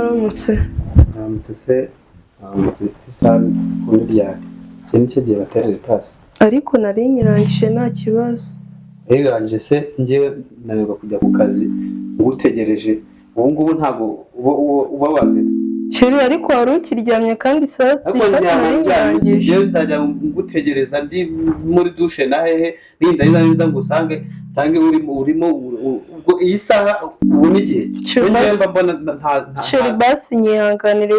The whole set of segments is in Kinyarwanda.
waramutse se isano kundi ryake cyane cyo gihe baterera pasi ariko nari nyirangije nta kibazo yarangije se ngewe nanirwa kujya ku kazi ngutegereje ubu ngubu ntago uba wazindutse Sheri ariko wari ukiryamye kandi saa 3 nzajya ngutegereza ndi muri dushe na hehe ninda nza ngusange urimo ubwo iyi saha ubu n'igihe ngenda mbona nta Sheri basi nyihanganire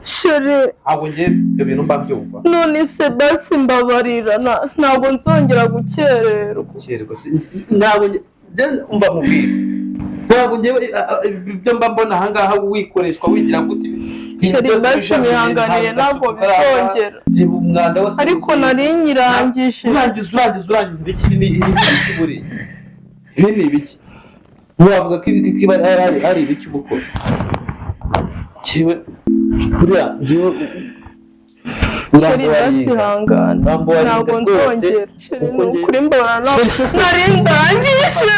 Sheri abo ngiye ibyo bintu mbabyumva none se basi mbabarira ntabwo nzongera gukererwa ntabwo umva mubwira ntabwo ngewe ibyo mba mbona ahangaha wikoreshwa wigira gute Sheri basi nyihanganire ntabwo bizongera umwanda wose ariko nari nyirangije urangiza ibiki buri ibi ni ibiki wavuga ko ibi ari ibiki ubukora cyewe buriya jewe Sheri basi hangana ntabwo nzongera Sheri nukuri mbona nari ndangije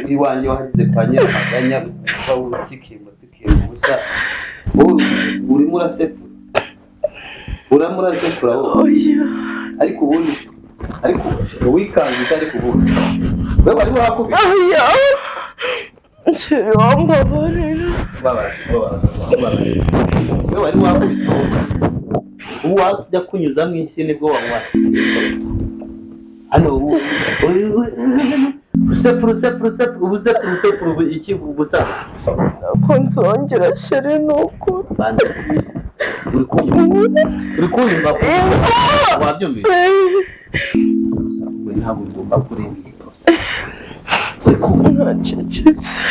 iwanjye wagize kwa nyiramaganya uba utsikimba ubusa urimo urasepfura ariko ubundi wikanze ariko ubundi we wari wakubita Sheri wambabarira we wari wakubita ubu wajya kunyuzamo iki nibwo wamwatsikimba hano usepfura iki ubusa ko nzongera Sheri nuko uri kunyumva wabyumvise ntabwo ugomba kureba ntacecetse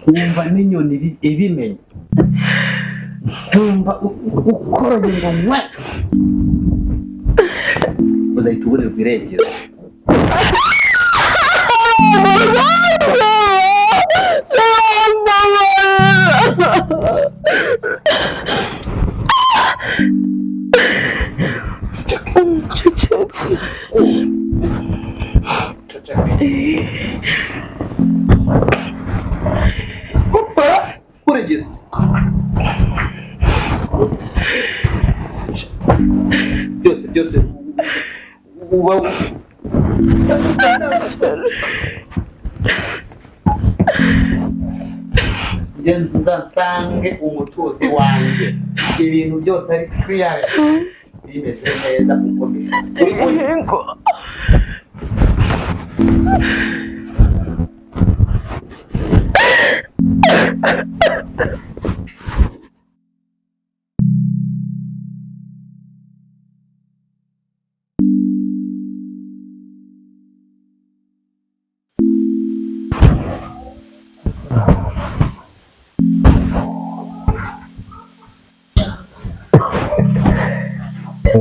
wumva n'inyoni ibimenya wumva ukoroye ngo mwe uzahita uburirwa irengero ncecetse kuregeza byose uba nsange umutuzi wanjye ibintu byose ari clear bimeze neza kuko yego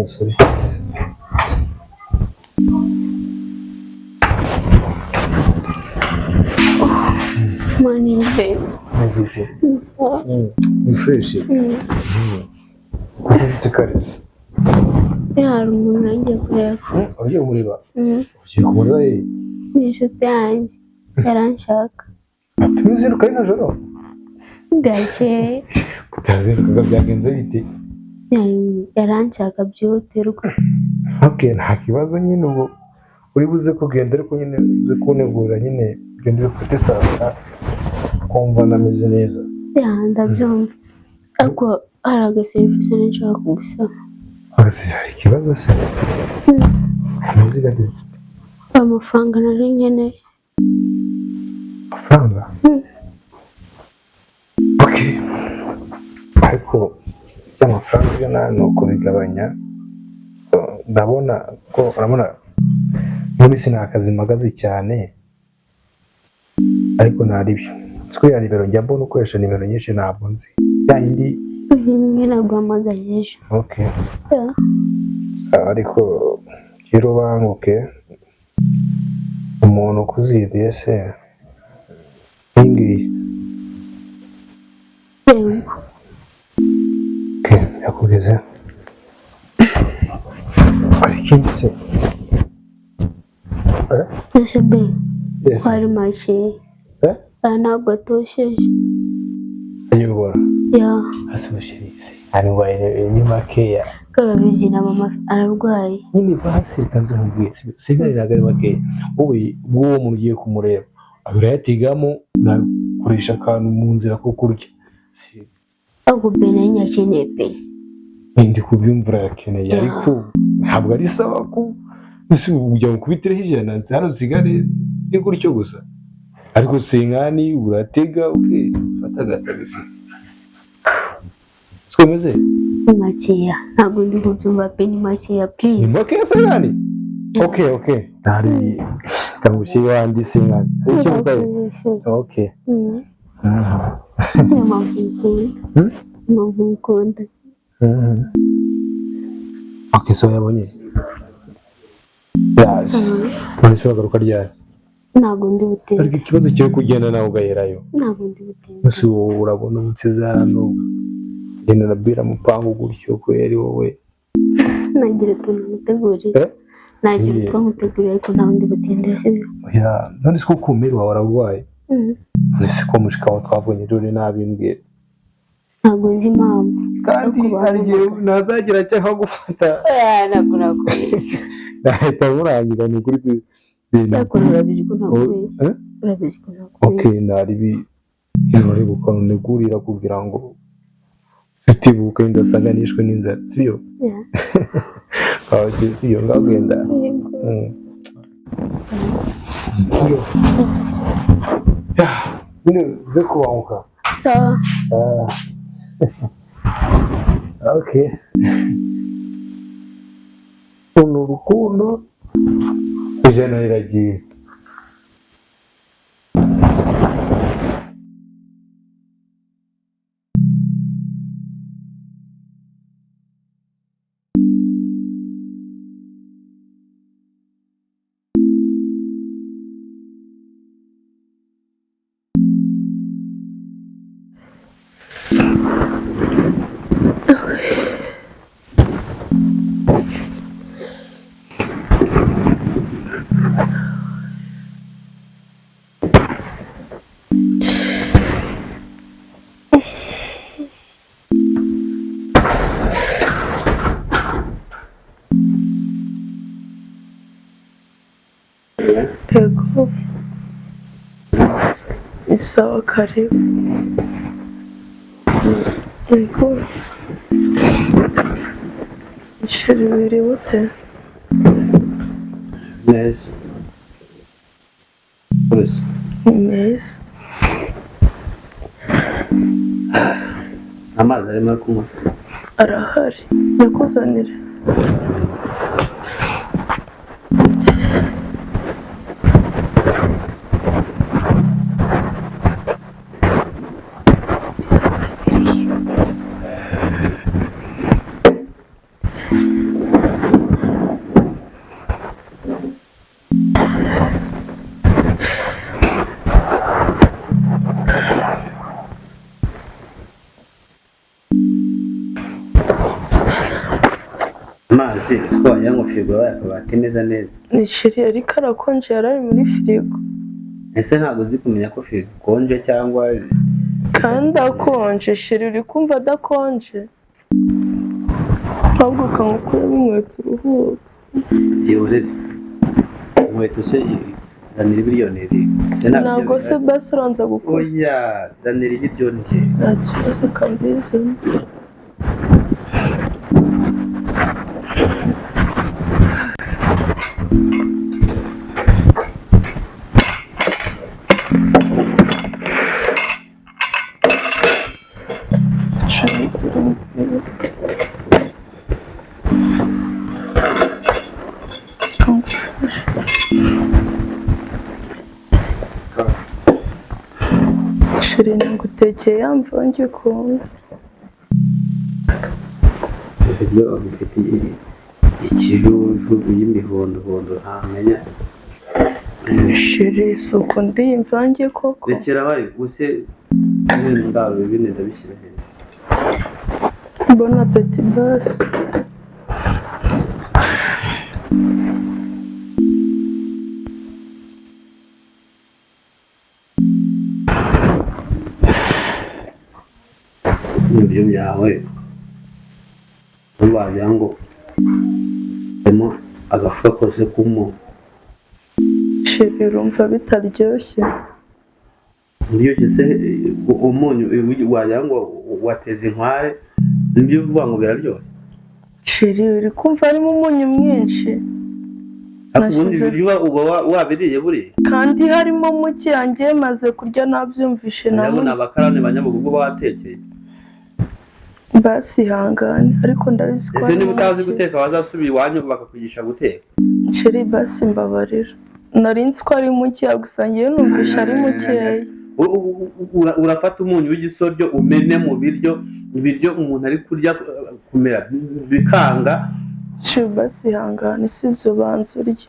Sorry. Morning, babe. How's it? Fresh. Kuzinze karese. Hari umuntu agiye kureba. Ugiye kureba? Ugiye kumureba ye? Ni inshuti yanjye. Yaranshaka. Tuziruka ino joro? Ndakeye. Kutaziruka byagenze bite? Yaranshaka byihutirwa. Okay, nta kibazo nyine uri buze kugenda ariko nyine uze kunegura nyine ugende ufate saa sita kumva nameze neza. ndabyumva ariko hari agaserivisi nshaka kugusaba. Ikibazo se ameze gute? Amafaranga nari nkeneye. Amafaranga? Okay, ariko amafaranga yo ni ukubigabanya. Ndabona ko urabona muri sina akazi magaze cyane ariko naribi siko ya nimero njya mbona ukoresha nimero nyinshi ntabwo nzi ya yindi naguhamagaye ejo. Okay, ariko rero banguke umuntu kuzidiye se ingi yakugeze ikindi se ese be kwari make ntabwo atosheje ayobora asubishirize ari waye ni makeya karabizi na mama ararwaye nyine basi kanze nkubwiye sigarira gari makeya wowe uwo muntu ugiye kumureba abirayatigamo nakoresha akantu mu nzira ko kurya ahubwo bene nyakeneye pe ndi kubyumvira yakeneye ariko ntabwo ari sawa ko ese ujya mukubitireho ijana hano nsigare ni gutyo gusa ariko sinkani uratega fata agatagisi twemeze ni makeya ntabwo ndi kubyumva pe ni makeya please ni makeya se ngani okay ntari kamushi wandi sinkani icyo mbaye okay mukunda okay so yabonye yaje muri sura garuka ryari ntabwo ndi butende ariko ikibazo cyo kugenda nawe ugaherayo ntabwo ndi butende musi urabona unsiza hano genda nabira mupango gutyo ko yari wowe nagira utuntu mutegurira nagira utwo mutegurira ariko ntabwo ndi butende sibyo ya none siko kumira wararwaye none siko mushika wa twavunye dore nabimbwiye ntabwo nzi impamvu kandi hari igihe nazagira cyangwa gufata ntabwo nakoresha nahita murangira ni kuri yakora urabizi ko nakoresha urabizi ko nakoresha okay naribi irore gukora negurira kugira ngo utibuke ndasanganishwe n'inzara sibyo kawo sibyo ngagenda sibyo none uze kubanguka sawa okay urukundo ijana riragiye Yego ni sawa karibu yego sheri biri bute neza gusa neza amazi arimo kunywa arahari nyakuzanire amazi siko wanywa firigo yakabati neza ni sheri ariko arakonje yarari muri firigo ese ntabwo uzi kumenya ko firigo ikonje cyangwa kandi akonje sheri uri kumva adakonje ahubwo ukamukuramo inkweto uruhuka byihorere inkweto se zanira ibiriyoneri ntabwo se basi uranza gukora oya zanira ibiryo ndye nta kibazo kambizi shiri nagutekeye yamvange ukuntu ibiryo bifite ikijuju y'imihondo ntamenya shiri isuku ndiyimvange koko rekera bari guse ndaro ibindi ndabishyira hejuru bon appetit basi ibiryo byawe wagira ngo harimo agafuka kose k'umuntu shiri urumva bitaryoshye biryoshye se umunyu wagira ngo wateze inkware nibyo uvuga ngo biraryoshye shiri uri kumva harimo umunyu mwinshi ubundi ibiryo uba wabiriye buriya kandi harimo muke yanjye maze kurya nabyumvishe ndabona abakarani banyabugugu batekeye basi ihangane ariko ndabizi ko ese niba utazi guteka wazasubira iwanyu bakakwigisha guteka shiri basi mbabarira nari nzi ko ari mukeya gusa ngewe numvisha ari mukeya urafata umunyu w'igisoryo umene mu biryo ibiryo umuntu ari kurya kumera bikanga shiri basi ihangane sibyo banza urye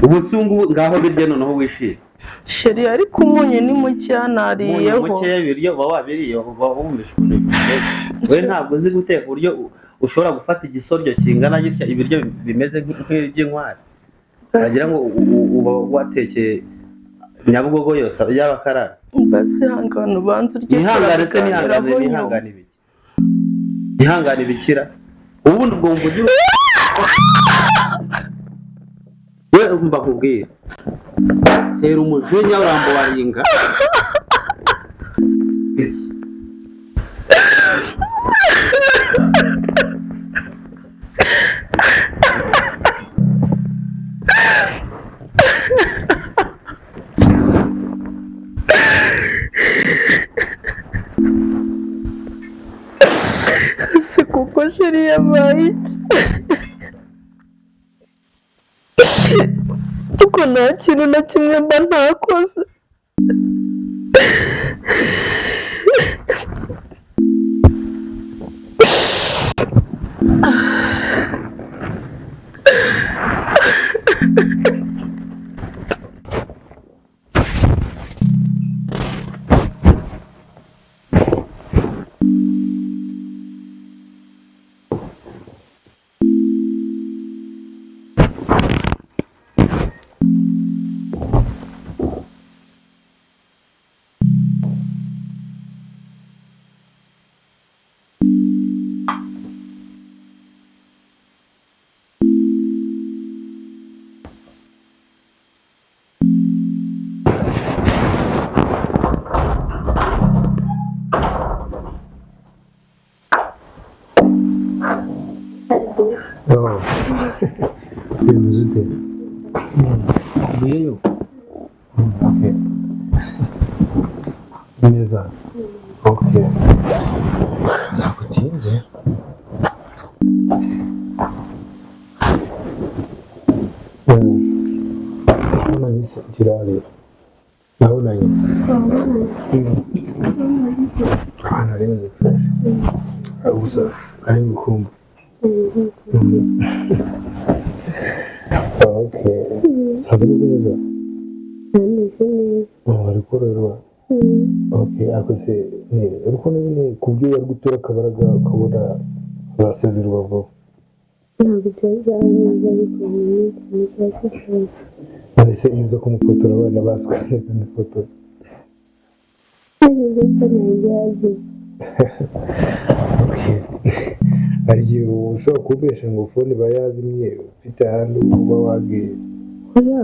ubusungu ngaho birya noneho wishira shiri ariko umunyu ni mukeya nariyeho umunyu mukeya ibiryo uba wabiriye uba wumvisha ukuntu bimeze we ntabwo uzi guteka uburyo ushobora gufata igisoryo kingana gitya ibiryo bimeze nk'iby'inkware wagira ngo uba watekeye Nyabugogo yose y'abakarara basi ihangane ubanza urye ihangane se ihangane ibiki ihangane ibikira ubundi ubwo mvugira we mba nkubwira hera umujinya urambo waringa si kuko shiri yabaye iki kuko nta kintu na kimwe mba ntakoze Oh, bimeze ute? Ngiyeyo. Okay. Neza. Okay. Ntabwo utinze. Nabonanye kirare. Nabonanye. Abana rimeze fresh. Gusa ari gukumba. Okay. Sabe neza? Ariko rero okay akoze ariko nyine kubyo yari gutora kabaraga kabura zasezerwa vuba ntabwo byazanye bikomeye cyane cyane arese izo kumufotora abana baswe kandi foto okay ari ushobora kubesha ngo phone bayazimye ufite ahandi uba wagiye oya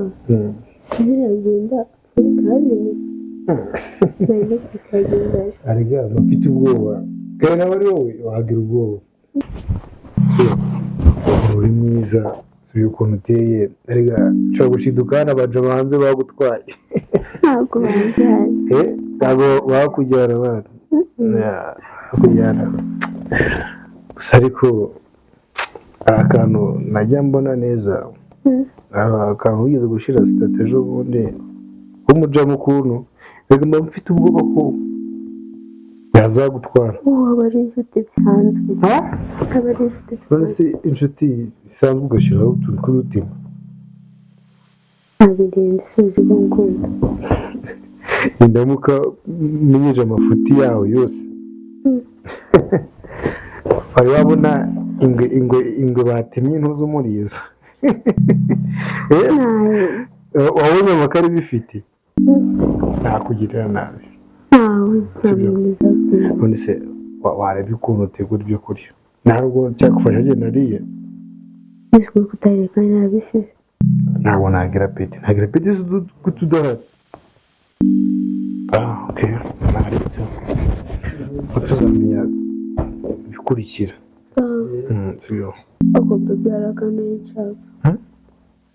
ziragenda kuri kabiri nari kuzagenda arega mfite ubwoba kandi nawe ari wowe wagira ubwoba uri mwiza si ukuntu uteye arega nshobora gushiduka hano abaja banze bagutwaye ntabwo banjyanye ntabwo bakujyana abana bakujyana gusa ariko hari akantu najya mbona neza hari akantu wigeze gushyira sitati ejo bundi k'umujamu ukuntu reka mba mfite ubwoba ko yazagutwara aba ari inshuti bisanzwe aba ari inshuti none bisanzwe se inshuti isanzwe ugashyiraho utuntu tw'udutima ntabirenze suzi ko ngukunda indamuka menyeje amafuti yawe yose wari wabona ingwe batemye intuzi umurizo wabonye amakara bifite ntakugirira nabi ntawe ntamwemeza bwiza none se wareba ukuntu utegura ibyo kurya ntabwo cyakufasha agenda ariye nishwe kutareka nabisize ntabwo nagira peti z'utudahari ok ntaribyo tuzamenya ibikurikira sibyo ako bebe harakana y'inshaka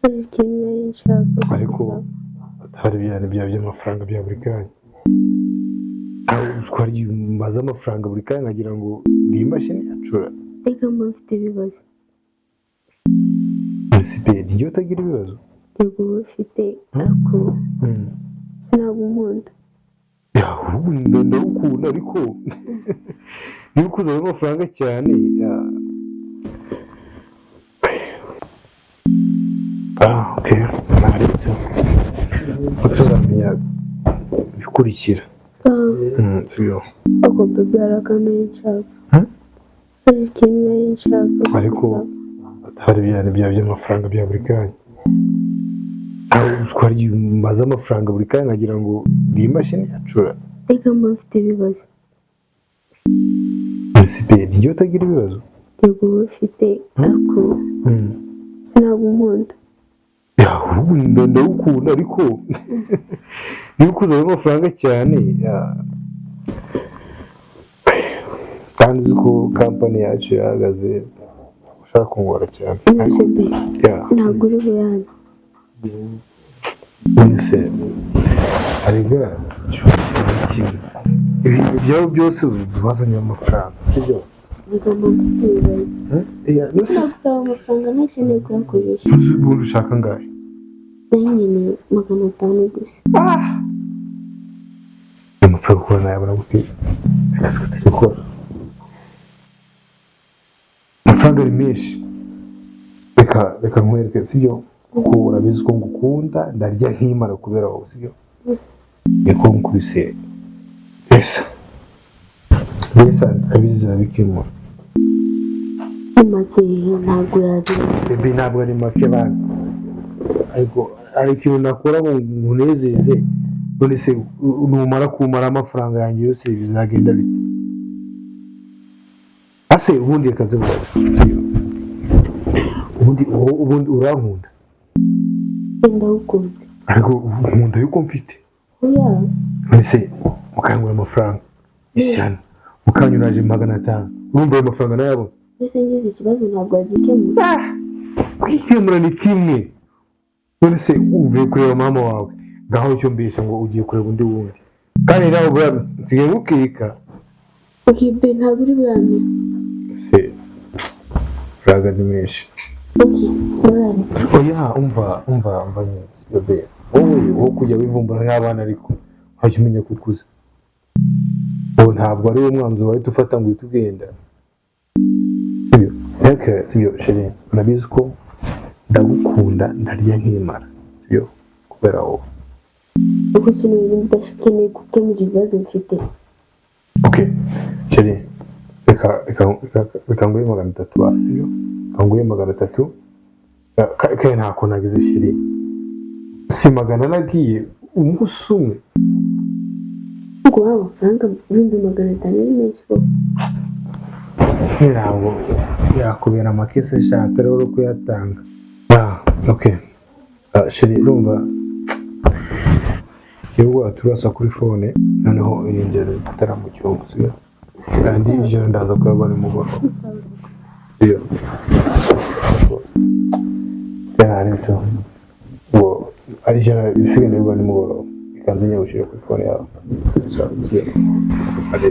hari ikintu nari nshaka ariko hari ibintu byawe by'amafaranga bya buri kanya twari maze amafaranga buri kanya nkagira ngo ni imashini yacura reka mba mfite ibibazo sipe ntigiye utagira ibibazo yego uba ufite ariko ntabwo nkunda ndagukunda ariko niba ukuzanye amafaranga cyane ok ntaribyo tuzamenya ibikurikira sibyo ako bebe harakana y'inshaka hari ikintu nari nshaka ariko hari ibintu byawe by'amafaranga bya buri kanya twari maze amafaranga buri kanya nkagira ngo ni imashini yacura reka mba mfite ibibazo sipe ntigiye utagira ibibazo yego uba ufite ariko ntabwo nkunda ndagukunda ariko niba ukuzanye amafaranga cyane kandi uzi ko kampani yacu yahagaze ushaka kungora cyane bebe ntabwo uri buyane mwese arega ibintu byawe byose bazanye amafaranga sibyo bigomba mfite ibibazo sinagusaba amafaranga ntakeneye kuyakoresha ubundi ushaka angahe nayo nkeneye 500 gusa amafaranga ukora nayabona gute akazi katari gukora amafaranga ari menshi reka nkwereke sibyo kuko urabizi ko ngukunda ndarya nkimara kubera wowe sibyo niko nkubise pesa abizi arabikemura make ntabwo yabira bebe ntabwo ari make bana ariko hari ikintu nakora ngo nkunezeze none se numara kumara amafaranga yanjye yose bizagenda bite ase ubundi reka nze ubundi urankunda ndagukunda ariko nkunda yuko mfite oya none se mukangura amafaranga ijana mukanyuraje 500 urumva ayo mafaranga nayabona mbese ngize ikibazo ntabwo wagikemura kwikemura ni kimwe none se uvuye kureba mama wawe ngaho icyo mbesha ngo ugiye kureba undi wundi kandi nawe buriya nsigaye ngukeka bebe ntabwo uri buyane se fraga ni menshi buyane oya umva nyine bebe wowe kujya wivumbura nk'abana ariko wajya umenya ko ukuze ubu ntabwo ari wo mwanzuro wahita ufata ngo uhite ugenda sibyo sheri urabizi ko ndagukunda ndarya nkimara sibyo kubera wowe uko kino bintu bidakeneye gukemura ibibazo mfite ok sheri reka nguhe 300 basi sibyo reka nguhe 300 kandi ntako nagize sheri si 100 nagiye umunsi umwe ngo waba amafaranga 500 ari menshi ko ntabwo yakubera amakese shati rero kuyatanga ok sheri urumva yewe turasa kuri phone noneho ingero zitara mu cyumba siga kandi ijoro ndaza kuba ni mugoroba iyo cyane cyo ngo ari jana bisigaye ni mugoroba kandi nyabushyire kuri phone yawe sawa ale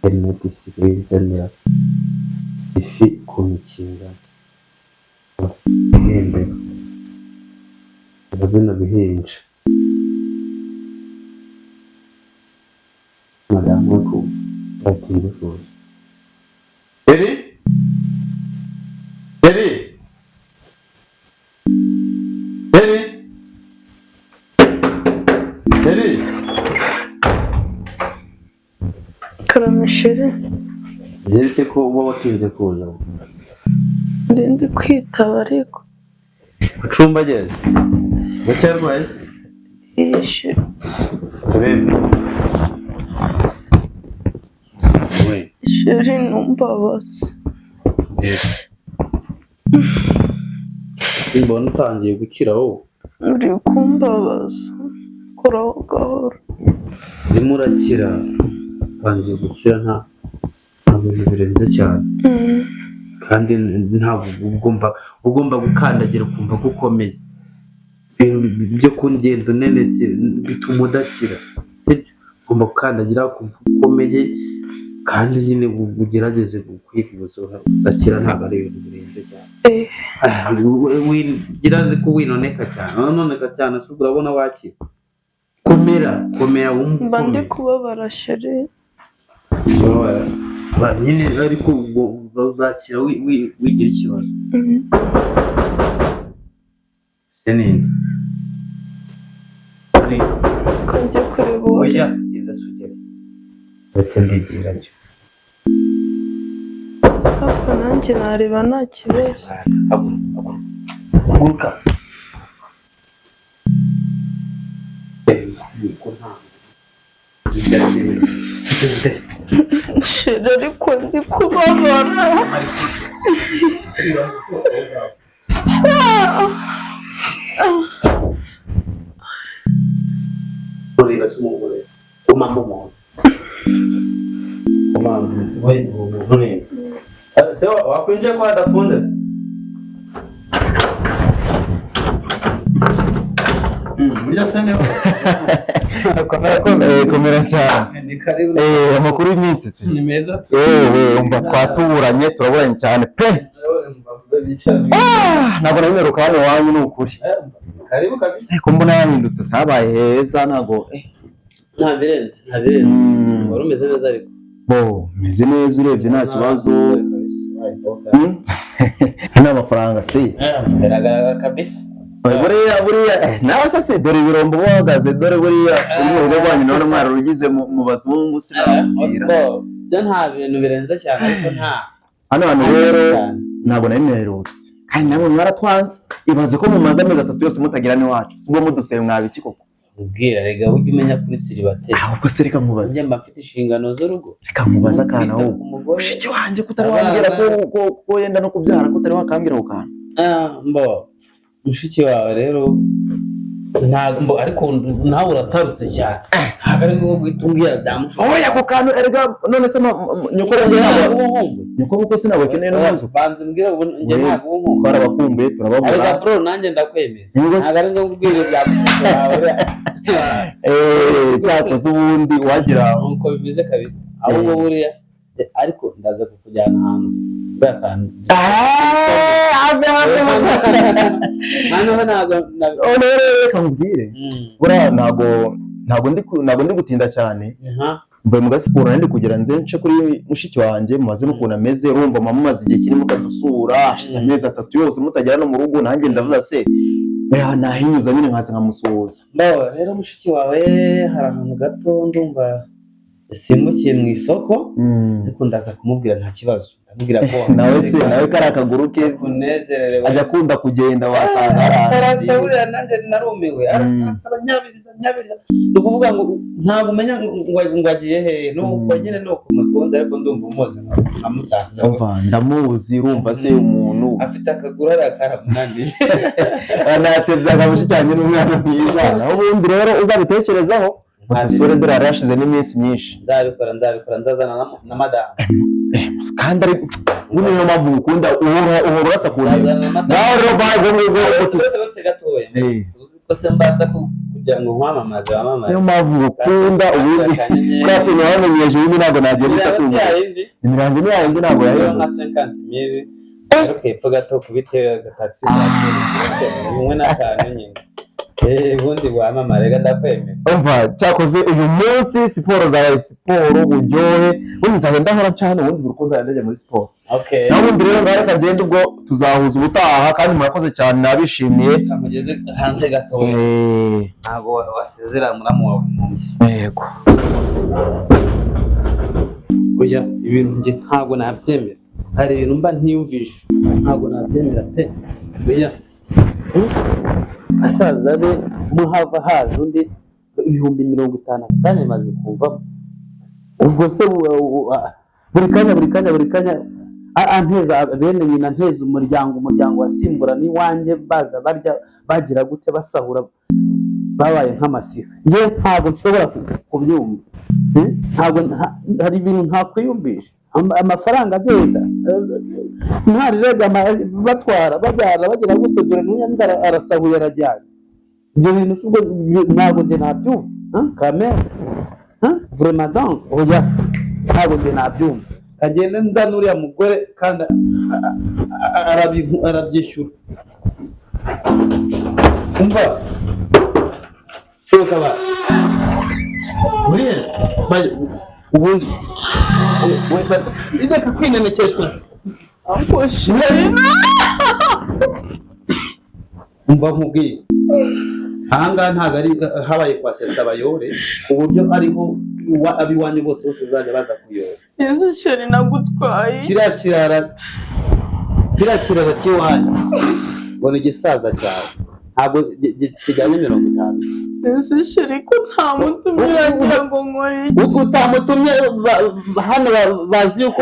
Harimo disigaye izanira ifi ku mikinga ihembe bino bihinja madamu ko batinze kuza Eri karamesheri Yeretse ko uba watinze kuza ndi kwitaba ariko ucumba ageze ndacyarwaye se yishe turebe sheri numbabaza mbona utangiye gukira wowe uri kumbabaza koraho gahoro urimo urakira utangiye gukira nta bintu birenze cyane kandi ntabwo ugomba gukandagira ukumva ko ukomeye ibintu byo kungenda unenetse bituma udakira sibyo ugomba gukandagira ukumva ukomeye kandi nyine ugerageze kwivuza udakira ntabwo ari ibintu birenze cyane wigira ko winoneka cyane unoneka cyane se urabona wakira komera wumva mba ndi kubabara sheri nyine ariko uzakira wigira ikibazo senini ko njya kureba oya genda sugera ndetse ndigira cyo ariko nanjye nareba nta kibazo haguruka sheri ariko ndi kubabara ureba se umugore umama umuntu we umuntu neza se wakwinjiye ko hadafunze se burya se niho komera cyane amakuru y'iminsi se ni meza umva twatuburanye turaburanye cyane pe ntabwo nabimeruka hano iwanyu ni ukuri karibu kabisa ko mbona yahindutse se habaye heza ntabwo nta birenze wari umeze neza ariko meze neza urebye nta kibazo nta mafaranga si biragaragara kabisa buriya nawe se dore ibirombo uhagaze dore buriya urugo rwanyu none mwararugize mu bazungu sinababwira byo nta bintu birenze cyane ariko hano hantu rero ntabwo nari mperutse kandi namwe mwaratwanze ibaze ko mumaze amezi 3 yose mutagira n'iwacu sibwo muduseye mwabiki koko ubwira rega ujye umenya kuri siribateri ahubwo se reka mubaze njye mfite inshingano z'urugo reka mubaze akana ahubwo mushiki wanjye kutari wambwira ko yenda no kubyara kutari wakambwira ako kana mushiki wawe rero ntabwo ariko nawe uratarutse cyane ntabwo ari ngombwa guhita umbwira byamushaka oya ako kantu erega none se nyoko kuko sinabakeneye n'umuzo banze umbwira njye ntabwo wumva twarabakumbuye turababura ariko bro nanjye ndakwemera ntabwo ari ngombwa kubwira byamushaka wawe cyakoze ubundi wagira nkuko bimeze kabisa ahubwo buriya ariko ndaza kukujyana ahantu buriya kantu reka nkubwire buriya ntabwo ndi gutinda cyane mvuye mu gasiporo nandi kugira nze nce kuri mushiki wanjye mumaze n'ukuntu ameze urumva mama maze igihe kinini mukadusura hashize amezi 3 yose mutagera no mu rugo nanjye ndavuga se nahinyuza nyine nkaza nkamusuhuza. Rero mushiki wawe hari ahantu gato ndumva simukiye mu isoko ariko ndaza kumubwira nta kibazo ndamubwira ko nawe kari akaguru ke kunezerewe ajya akunda kugenda wasanga arasabura nanjye narumiwe arasaba nyabiriza ni ukuvuga ngo ntabwo umenya ngo agiye hehe nuko nyine nuko mutunze ariko ndumva umuzi nkamusanze ndamuzi urumva se umuntu afite akaguru karamunaniye anatebya agabushi cyane n'umwana mwiza naho ubundi rero uzabitekerezaho umusore dore yarashize n'iminsi myinshi nzabikora nzazana na madame kandi ari niyo mpamvu ukunda uhora urasa ku ntebe nawe rero bago gatoya uzi ko se mbanza kugira ngo nkwamamaze wamamaze niyo mpamvu ukunda ubundi twatuntu wamenyeje ibindi ntabwo nagiye bitatumva imirango ni yayindi ntabwo yayo nka 50,000 ariko epfo gato kubitera agataxi umwe n'akantu nyine ubundi wamamare ndakwemera umva cyakoze uyu munsi siporo zabaye siporo buryohe ubundi nzagenda nkora cyane ubundi buri koza ndajya muri siporo naho ubundi rero ngareka ngende ubwo tuzahuza ubutaha kandi murakoze cyane nabishimiye kamugeze hanze gatoya ntabwo wasezera muramu wawe umunsi yego oya ibintu nge ntabwo nabyemera hari ibintu mba ntiyumvisha ntabwo nabyemera pe oya asaza be muhava haza undi 50,000 kandi maze kumva ubwo se buri kanya anteza bene nyina nteza umuryango wasimbura n'iwanjye baza barya bagira gute basahura babaye nk'amasiha nge ntabwo nshobora kubyumva ntabwo hari ibintu ntakwiyumvisha amafaranga agenda ntari rega batwara babyara bagira gute dore n'unyandara arasahuye arajyanye ibyo bintu subwo ntabwo nge nabyumva kamera vraiment donc oya ntabwo nge nabyumva agenda nzana uriya mugore kandi arabyishyura umva shoka ba Muriyense ubundi we basa ideka kwinenekeshwa ariko sheri umva nkubwiye ahangaha ntabwo ari habaye kwasesa abayore uburyo ariho abiwanyu bose uzajya baza kuyora yesu sheri nagutwaye kiriya kiraro cy'iwanyu ngo ni igisaza cyawe ntabwo kijyanye 50. yesu sheri ko ntamutumye uragira ngo nkore iki utamutumye hano bazi yuko